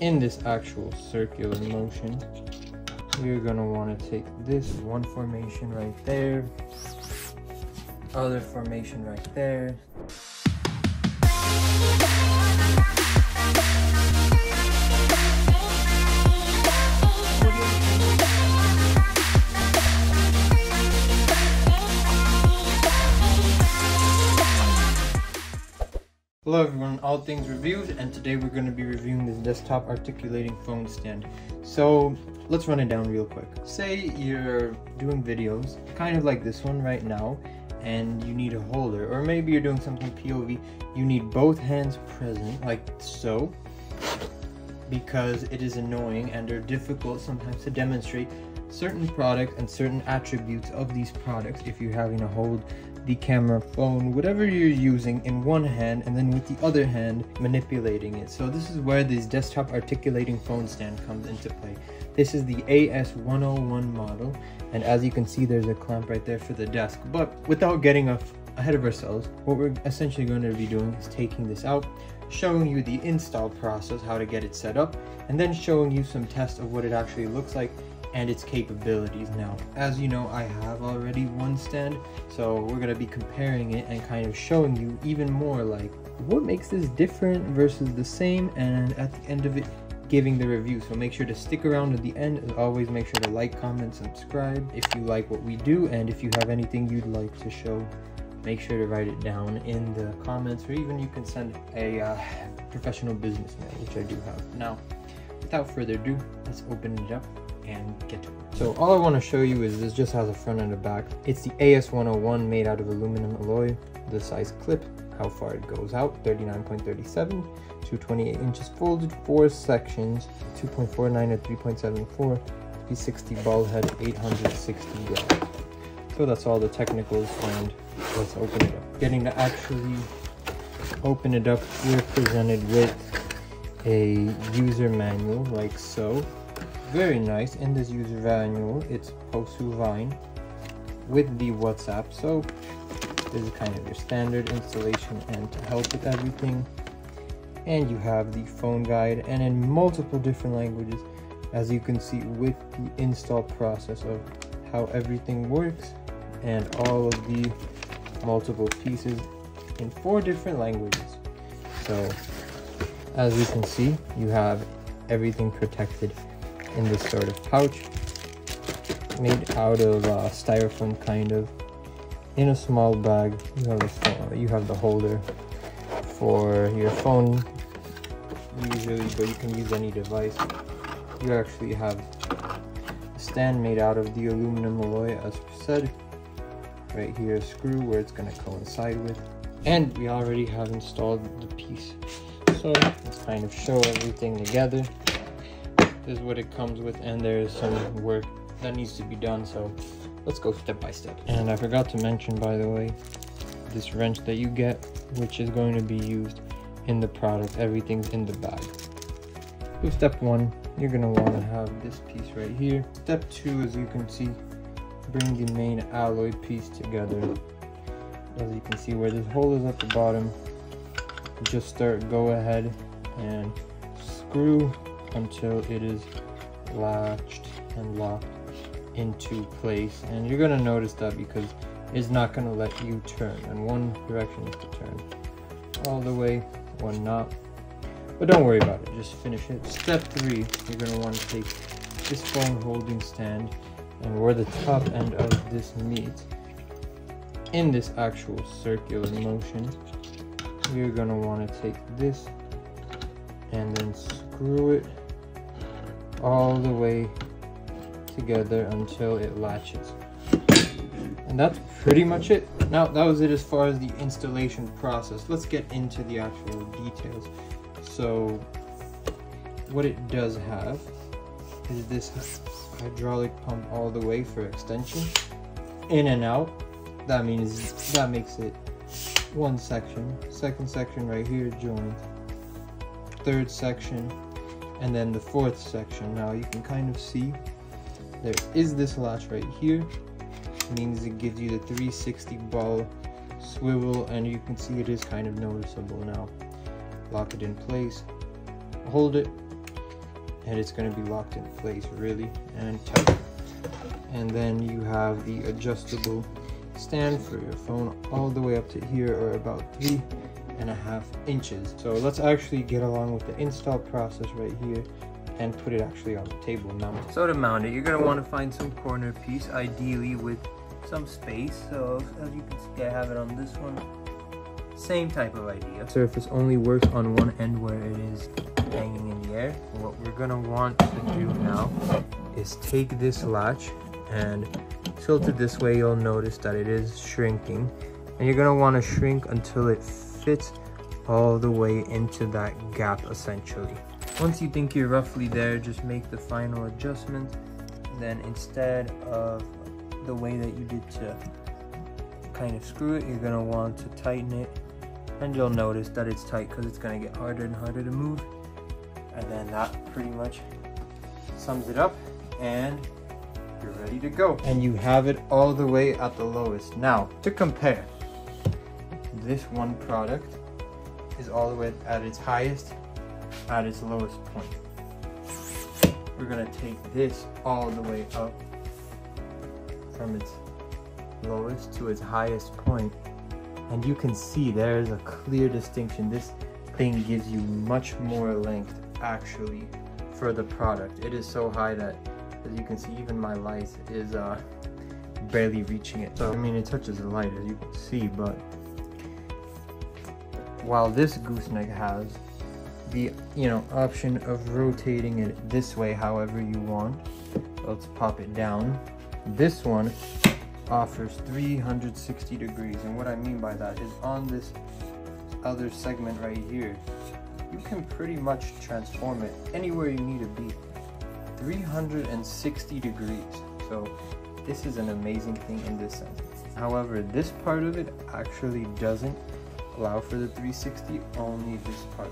In this actual circular motion, you're gonna want to take this one formation right there, other formation right there. Hello everyone, All Things Reviewed, and today we're going to be reviewing this desktop articulating phone stand. So let's run it down real quick. Say you're doing videos, kind of like this one right now, and you need a holder, or maybe you're doing something POV, you need both hands present, like so, because it is annoying and they're difficult sometimes to demonstrate certain products and certain attributes of these products if you're having to hold the camera, phone, whatever you're using in one hand and then with the other hand manipulating it. So this is where this desktop articulating phone stand comes into play. This is the AS101 model, and as you can see there's a clamp right there for the desk. But without getting ahead of ourselves, what we're essentially going to be doing is taking this out, showing you the install process, how to get it set up, and then showing you some tests of what it actually looks like and its capabilities. Now, as you know, I have already one stand, so we're going to be comparing it and kind of showing you even more like what makes this different versus the same, and at the end of it giving the review. So make sure to stick around to the end. As always, make sure to like, comment, subscribe if you like what we do, and if you have anything you'd like to show, make sure to write it down in the comments, or even you can send a professional business mail, which I do have. Now, without further ado, let's open it up and get to it. So all I want to show you is this just has a front and a back. It's the AS101 made out of aluminum alloy. The size clip, how far it goes out, 39.37 to 28 inches folded, 4 sections, 2.49 or 3.74, 360 ball head, 860 grams. So that's all the technicals, and let's open it up. Getting to actually open it up, we're presented with a user manual like so. Very nice. In this user manual, it's POSUVINE with the WhatsApp. So this is kind of your standard installation and to help with everything. And you have the phone guide, and in multiple different languages, as you can see, with the install process of how everything works, and all of the multiple pieces in 4 different languages. So as you can see, you have everything protected in this sort of pouch made out of styrofoam, kind of in a small bag. You have the holder for your phone usually, but you can use any device. You actually have a stand made out of the aluminum alloy, as said. Right here, a screw where it's going to coincide with, and we already have installed the piece. So let's kind of show everything together. This is what it comes with, and there's some work that needs to be done, so let's go step by step. And I forgot to mention, by the way, this wrench that you get, which is going to be used in the product. Everything's in the bag. So step 1, you're going to want to have this piece right here. Step 2, as you can see, bring the main alloy piece together. As you can see where this hole is at the bottom, just go ahead and screw until it is latched and locked into place. And you're going to notice that because it's not going to let you turn, and one direction is to turn all the way, one not. But don't worry about it, just finish it. Step 3, you're going to want to take this phone holding stand, and where the top end of this meets, in this actual circular motion, you're going to want to take this and then screw it all the way together until it latches. And that's pretty much it. Now, that was it as far as the installation process. Let's get into the actual details. So what it does have is this hydraulic pump all the way for extension, in and out. That makes it one section. Second section right here, joint. Third section, and then the fourth section. Now you can kind of see there is this latch right here. It means it gives you the 360 ball swivel, and you can see it is kind of noticeable now. Lock it in place, hold it, and it's going to be locked in place really and tight. And then you have the adjustable stand for your phone all the way up to here, or about 3.5 inches. So let's actually get along with the install process right here and put it actually on the table mount. So to mount it, you're going to want to find some corner piece, ideally with some space. So as you can see, I have it on this one. Same type of idea. Surface only works on one end where it is hanging in the air. What we're going to want to do now is take this latch and tilt it this way. You'll notice that it is shrinking, and you're going to want to shrink until it fits all the way into that gap essentially. Once you think you're roughly there, just make the final adjustment. Then instead of the way that you did to kind of screw it, you're going to want to tighten it, and you'll notice that it's tight because it's going to get harder and harder to move. And then that pretty much sums it up, and you're ready to go. And you have it all the way at the lowest. Now to compare, this one product is all the way at its highest, at its lowest point. We're gonna take this all the way up from its lowest to its highest point, and you can see there's a clear distinction. This thing gives you much more length actually for the product. It is so high that, as you can see, even my light is barely reaching it. So I mean, it touches the light, as you can see, but while this gooseneck has the option of rotating it this way however you want, let's pop it down. This one offers 360 degrees, and what I mean by that is on this other segment right here, you can pretty much transform it anywhere you need to be. 360 degrees. So this is an amazing thing in this sense. However, this part of it actually doesn't allow for the 360, only this part.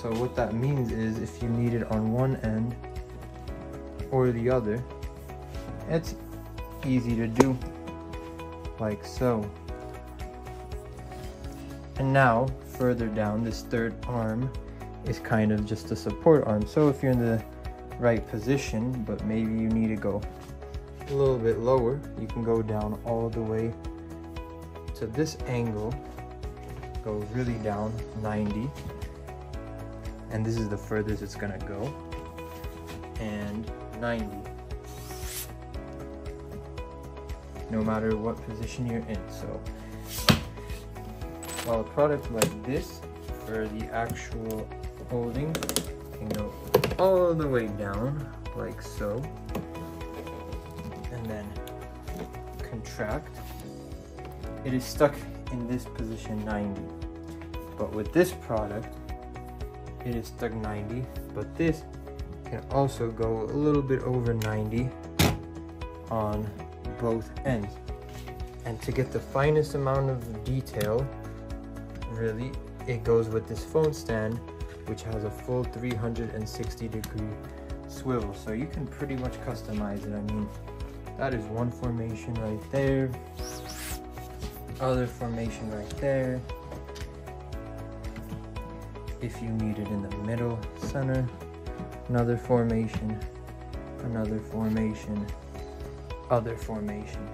So what that means is if you need it on one end or the other, it's easy to do, like so. And now further down, this third arm is kind of just a support arm. So if you're in the right position, but maybe you need to go a little bit lower, you can go down all the way to this angle, go really down 90, and this is the furthest it's gonna go, and 90, no matter what position you're in. So while a product like this, for the actual holding, can go all the way down like so, and then contract. It is stuck in this position 90, but with this product it is stuck 90, but this can also go a little bit over 90 on both ends. And to get the finest amount of detail, really, it goes with this phone stand, which has a full 360 degree swivel, so you can pretty much customize it. I mean, that is one formation right there, other formation right there, if you need it in the middle center, another formation, other formation.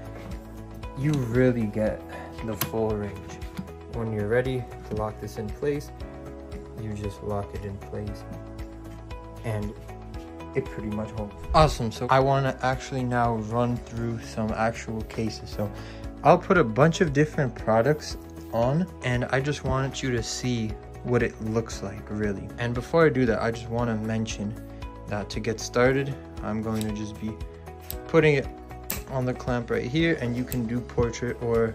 You really get the full range. When you're ready to lock this in place, you just lock it in place, and it pretty much holds. Awesome. So I want to actually now run through some actual cases. So I'll put a bunch of different products on, and I just wanted you to see what it looks like really. And before I do that, I just want to mention that to get started, I'm going to just be putting it on the clamp right here, and you can do portrait or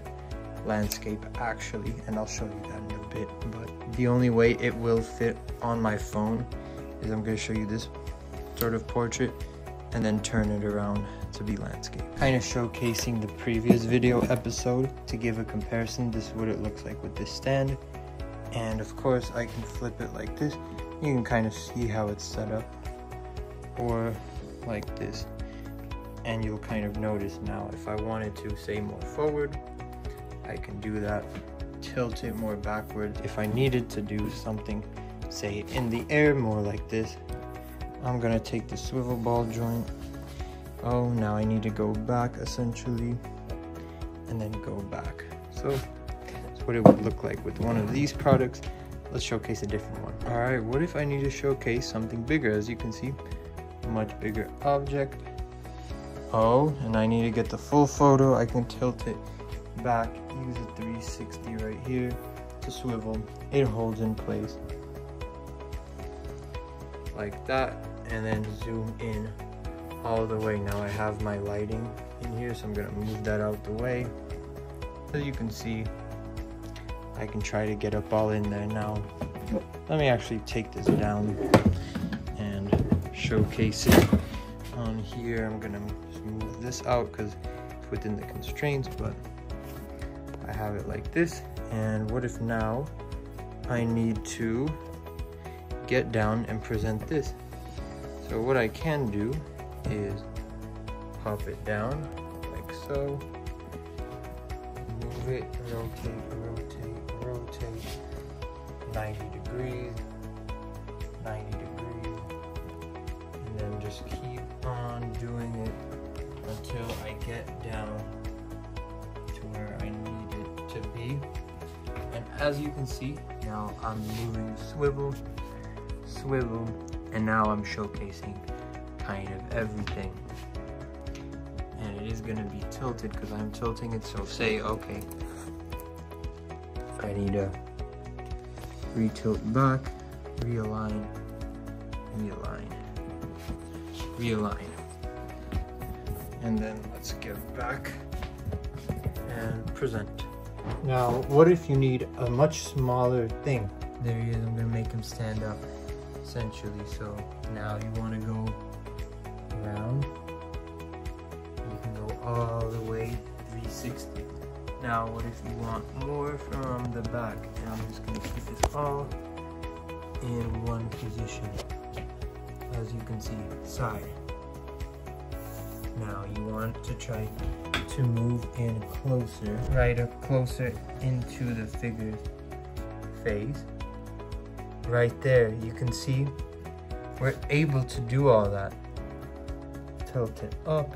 landscape actually, and I'll show you that in a bit. But the only way it will fit on my phone is I'm going to show you this sort of portrait and then turn it around to be landscape. Kind of showcasing the previous video episode to give a comparison. This is what it looks like with this stand, and of course I can flip it like this. You can kind of see how it's set up, or like this, and you'll kind of notice now if I wanted to say more forward, I can do that, tilt it more backward. If I needed to do something, say in the air, more like this, I'm gonna take the swivel ball joint. Oh, now I need to go back essentially, and then go back. So that's what it would look like with one of these products. Let's showcase a different one. All right, what if I need to showcase something bigger? As you can see, a much bigger object. Oh, and I need to get the full photo. I can tilt it back, use a 360 right here to swivel. It holds in place like that, and then zoom in all the way. Now I have my lighting in here, so I'm gonna move that out the way. As you can see, I can try to get up all in there now. Let me actually take this down and showcase it on here. I'm gonna just move this out because it's within the constraints, but I have it like this. And what if now I need to get down and present this? So what I can do is pop it down like so, move it, rotate 90 degrees, and then just keep on doing it until I get down to where I need it to be. And as you can see, now I'm moving swivel, and now I'm showcasing kind of everything. And it is going to be tilted because I'm tilting it. So say, okay, I need to retilt back, realign, and then let's get back and present. Now, what if you need a much smaller thing? There he is. I'm gonna make him stand up essentially. So now you want to go around, you can go all the way 360. Now what if you want more from the back? And I'm just going to keep this all in one position. As you can see, side. Now you want to try to move in closer, right up closer into the figure's face. Right there, you can see we're able to do all that. Tilt it up,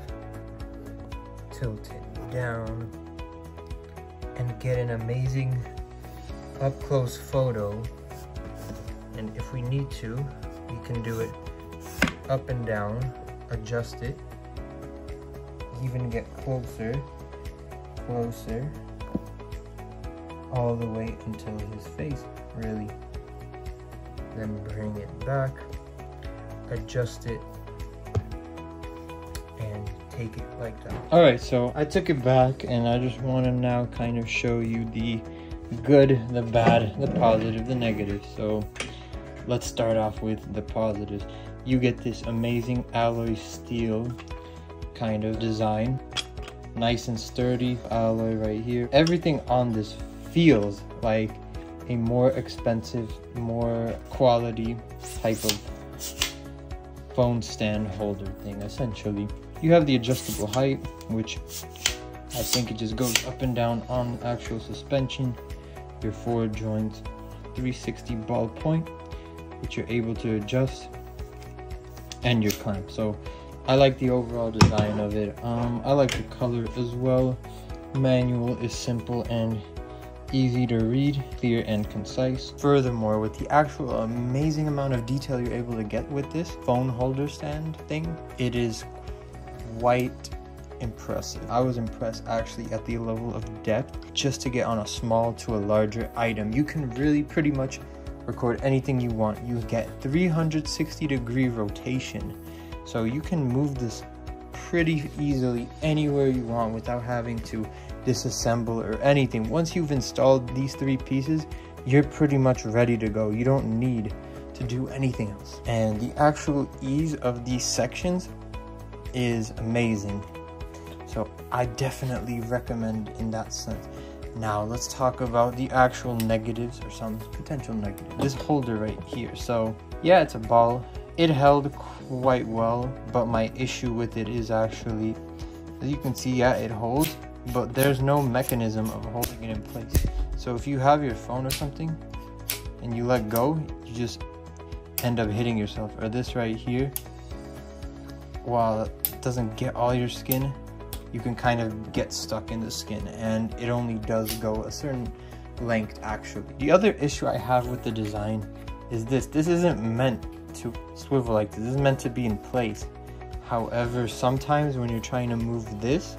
tilt it down, and get an amazing up close photo. And if we need to, we can do it up and down, adjust it, even get closer, all the way until his face, really. Then bring it back, adjust it, and take it like that. All right, so I took it back, and I just want to now kind of show you the good, the bad, the positive, the negative. So let's start off with the positives. You get this amazing alloy steel kind of design, nice and sturdy alloy right here. Everything on this feels like a more expensive, more quality type of phone stand holder thing. Essentially, you have the adjustable height, which I think it just goes up and down on actual suspension. Your 4 joints, 360 ball point, which you're able to adjust, and your clamp. So I like the overall design of it. I like the color as well. Manual is simple and easy to read, clear and concise. Furthermore, with the actual amazing amount of detail you're able to get with this phone holder stand thing, it is quite impressive. I was impressed actually at the level of depth just to get on a small to a larger item. You can really pretty much record anything you want. You get 360-degree rotation, so you can move this pretty easily anywhere you want without having to disassemble or anything. Once you've installed these 3 pieces, you're pretty much ready to go. You don't need to do anything else. And the actual ease of these sections is amazing. So I definitely recommend in that sense. Now let's talk about the actual negatives, or some potential negatives. This holder right here. So yeah, it's a ball. It held quite well, but my issue with it is actually, as you can see, yeah, it holds, but there's no mechanism of holding it in place. So if you have your phone or something and you let go, you just end up hitting yourself, or this right here, while it doesn't get all your skin, you can kind of get stuck in the skin, and it only does go a certain length actually. The other issue I have with the design is this isn't meant to swivel like this. This is meant to be in place. However, sometimes when you're trying to move this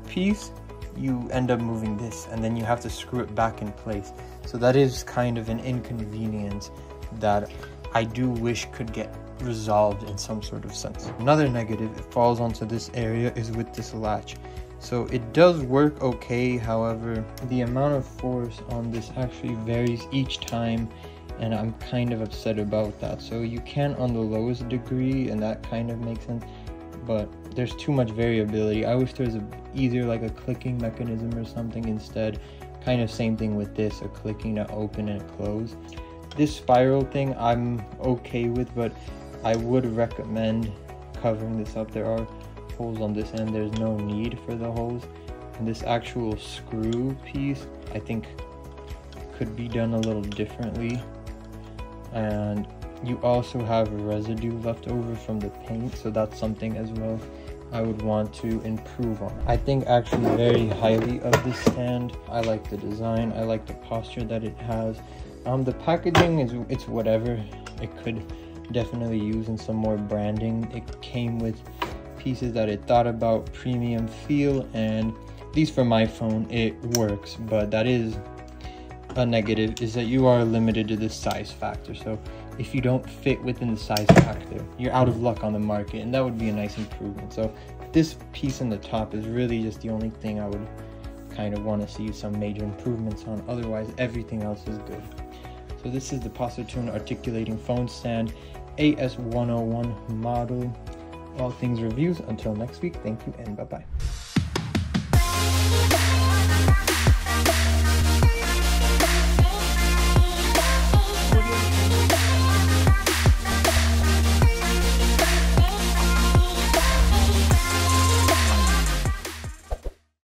piece, you end up moving this, and then you have to screw it back in place. So that is kind of an inconvenience that I do wish could get resolved in some sort of sense. Another negative, it falls onto this area, is with this latch. So it does work okay, however, the amount of force on this actually varies each time, and I'm kind of upset about that. So you can on the lowest degree, and that kind of makes sense, but there's too much variability. I wish there's either like a clicking mechanism or something instead. Kind of same thing with this, a clicking to open and close. This spiral thing I'm okay with, but I would recommend covering this up. There are holes on this end, there's no need for the holes. And this actual screw piece, I think could be done a little differently. And you also have residue left over from the paint, so that's something as well I would want to improve on. I think actually very highly of this stand. I like the design, I like the posture that it has. The packaging it's whatever. It could definitely use in some more branding. It came with pieces that it thought about, premium feel, and at least for my phone it works, but that is a negative, is that you are limited to the size factor. So if you don't fit within the size factor, you're out of luck on the market, and that would be a nice improvement. So this piece in the top is really just the only thing I would kind of want to see some major improvements on. Otherwise, everything else is good. So this is the POSUVINE articulating phone stand, AS101 model. All things reviews. Until next week, thank you and bye-bye.